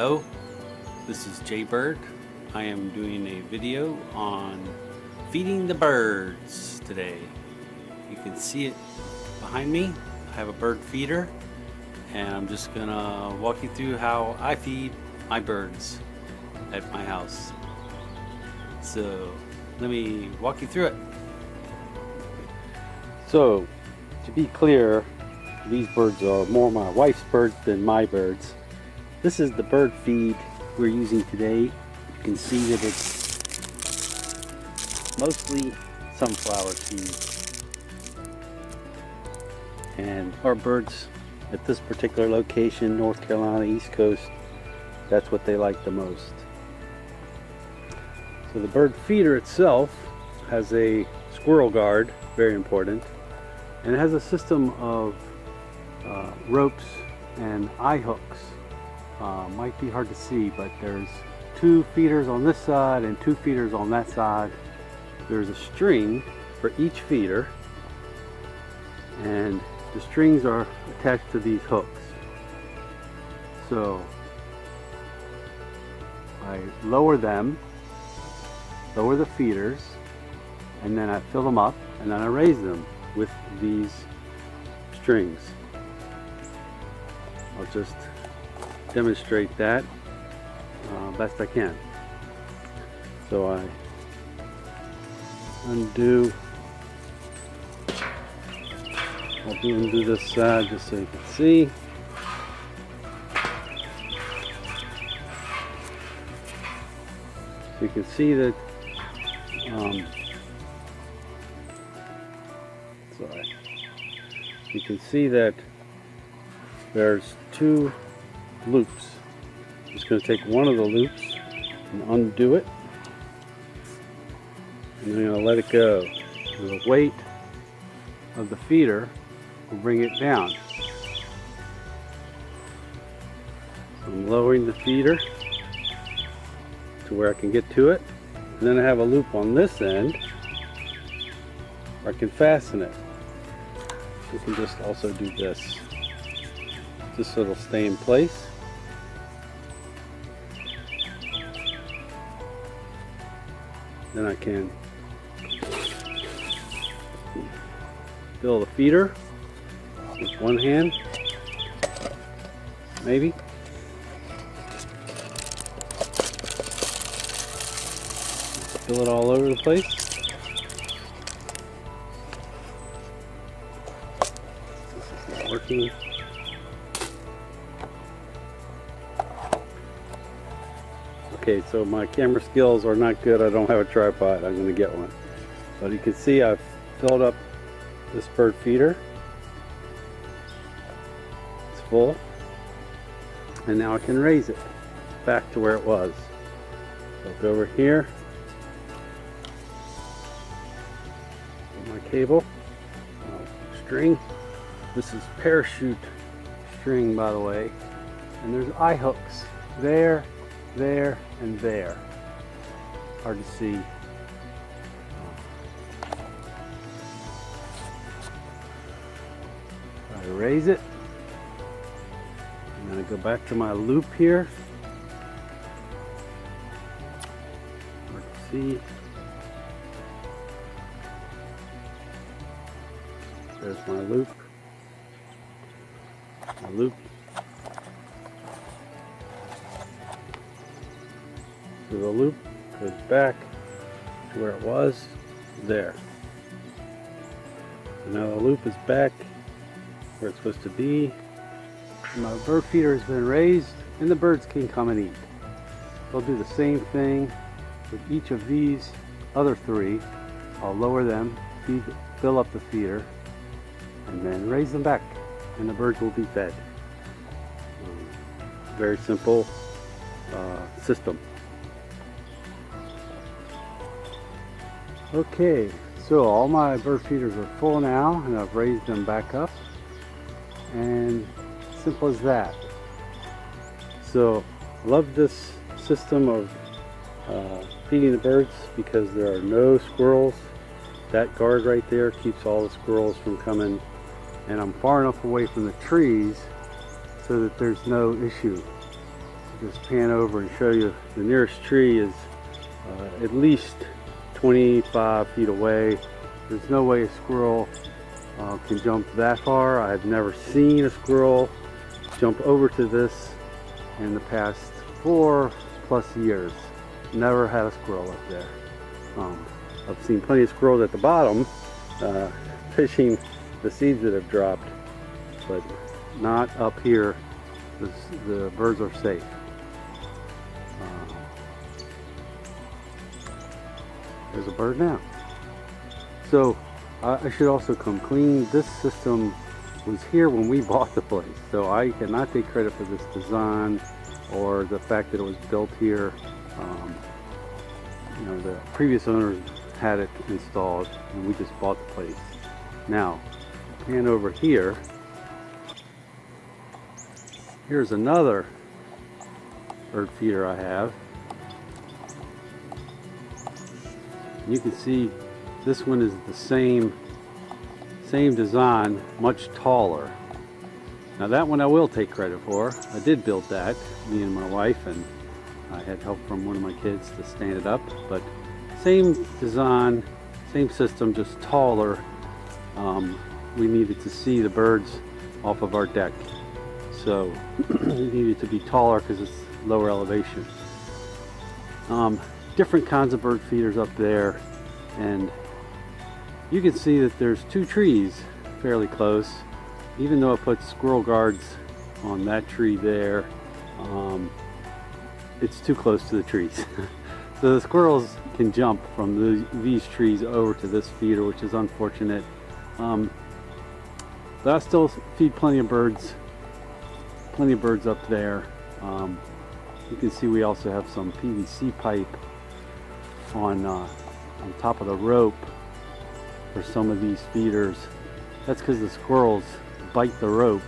Hello, this is Jaybird. I am doing a video on feeding the birds today. You can see it behind me. I have a bird feeder and I'm just gonna walk you through how I feed my birds at my house. So let me walk you through it. So to be clear, these birds are more my wife's birds than my birds. This is the bird feed we're using today. You can see that it's mostly sunflower seeds. And our birds at this particular location, North Carolina, East Coast, that's what they like the most. So the bird feeder itself has a squirrel guard, very important, and it has a system of ropes and eye hooks. Might be hard to see, but there's 2 feeders on this side and 2 feeders on that side. There's a string for each feeder, and the strings are attached to these hooks. So I lower the feeders, and then I fill them up, and then I raise them with these strings. I'll just demonstrate that best I can. So I undo this side just so you can see. So you can see that you can see that there's 2 loops. I'm just going to take one of the loops and undo it, and then I'm going to let it go. The weight of the feeder will bring it down. So I'm lowering the feeder to where I can get to it, and then I have a loop on this end where I can fasten it. You can just also do this, just so it'll stay in place. Then I can fill the feeder with one hand, maybe. Fill it all over the place. This is not working. Okay, so my camera skills are not good. I don't have a tripod. I'm going to get one. But you can see I've filled up this bird feeder. It's full. And now I can raise it back to where it was. So I'll go over here. Put my cable, string. This is parachute string, by the way. And there's eye hooks there, there, and there. Hard to see. Try to raise it. I'm going to go back to my loop here. Hard to see. There's my loop. My loop. So the loop goes back to where it was, there. So now the loop is back where it's supposed to be. My bird feeder has been raised, and the birds can come and eat. I'll do the same thing with each of these other 3. I'll lower them, fill up the feeder, and then raise them back, and the birds will be fed. Very simple system. Okay, so all my bird feeders are full now, and I've raised them back up, and simple as that. So I love this system of feeding the birds because there are no squirrels. That guard right there keeps all the squirrels from coming, and I'm far enough away from the trees so that there's no issue. just pan over and show you. The nearest tree is at least 25 feet away. There's no way a squirrel can jump that far. I've never seen a squirrel jump over to this in the past 4+ years. Never had a squirrel up there. I've seen plenty of squirrels at the bottom fishing the seeds that have dropped, but not up here. The birds are safe. There's a bird now. So I should also come clean. This system was here when we bought the place, so I cannot take credit for this design or the fact that it was built here. You know, the previous owners had it installed and we just bought the place. Now, pan over here. Here's another bird feeder I have. You can see this one is the same design, much taller. Now that one I will take credit for. I did build that, me and my wife, and I had help from one of my kids to stand it up. But same design, same system, just taller. We needed to see the birds off of our deck, so it needed to be taller because it's lower elevation. Different kinds of bird feeders up there, and you can see that there's 2 trees fairly close. Even though I put squirrel guards on that tree there, it's too close to the trees. So the squirrels can jump from these trees over to this feeder, which is unfortunate. But I still feed plenty of birds up there. You can see we also have some PVC pipe on top of the rope for some of these feeders. That's because the squirrels bite the rope,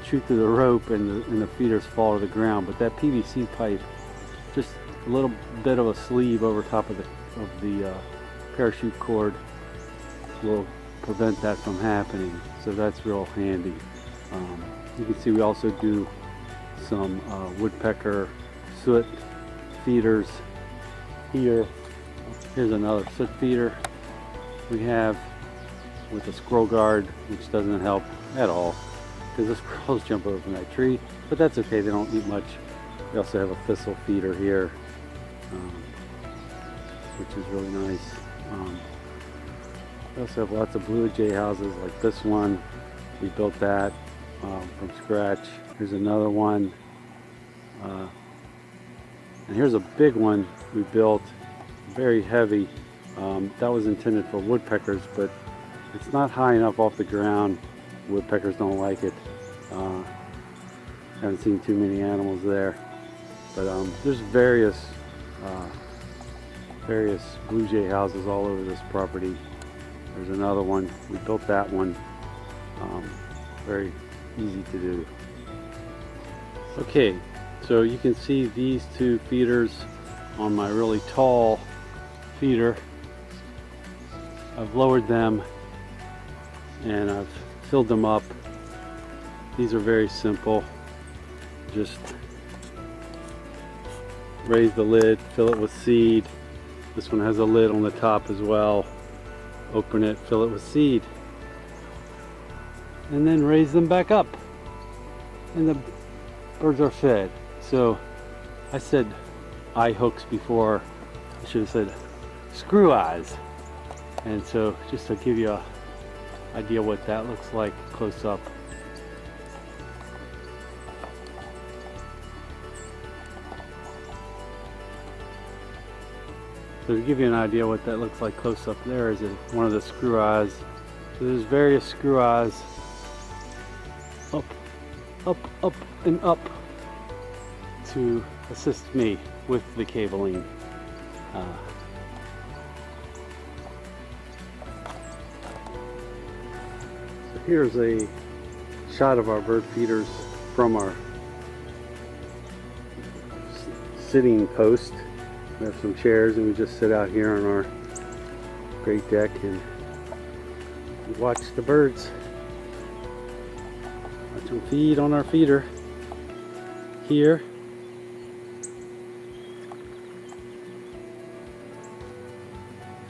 chew through the rope, and the feeders fall to the ground. But that PVC pipe, just a little bit of a sleeve over top of the parachute cord, will prevent that from happening. So that's real handy. You can see we also do some woodpecker soot feeders here. Here's another soot feeder we have with a squirrel guard, which doesn't help at all because the squirrels jump over from that tree, but that's okay, they don't eat much. We also have a thistle feeder here, which is really nice. We also have lots of blue jay houses like this one. We built that from scratch. Here's another one, and here's a big one we built, very heavy. That was intended for woodpeckers, but it's not high enough off the ground. Woodpeckers don't like it. Haven't seen too many animals there, but there's various blue jay houses all over this property. There's another one. We built that one. Very easy to do. Okay, so you can see these 2 feeders on my really tall feeder. I've lowered them and I've filled them up. These are very simple. Just raise the lid, fill it with seed. This one has a lid on the top as well. Open it, fill it with seed, and then raise them back up, and the birds are fed. So I said eye hooks before. I should have said screw eyes. And so just to give you an idea what that looks like close up. So to give you an idea what that looks like close up, there is one of the screw eyes. So there's various screw eyes, up, up, up, and up, to assist me with the cabling. So here's a shot of our bird feeders from our sitting post. We have some chairs and we just sit out here on our great deck and watch the birds. Watch them feed on our feeder here.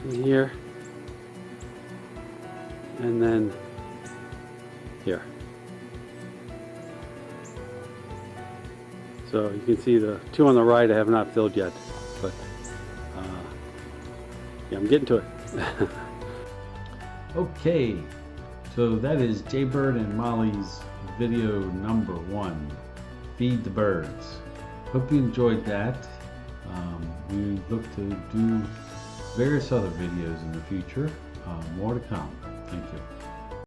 in here, and then here. So you can see the two on the right I have not filled yet, but yeah, I'm getting to it. Okay, so that is Jaybird and Mollie's video number 1, Feed the Birds. Hope you enjoyed that. We look to do various other videos in the future. More to come. Thank you.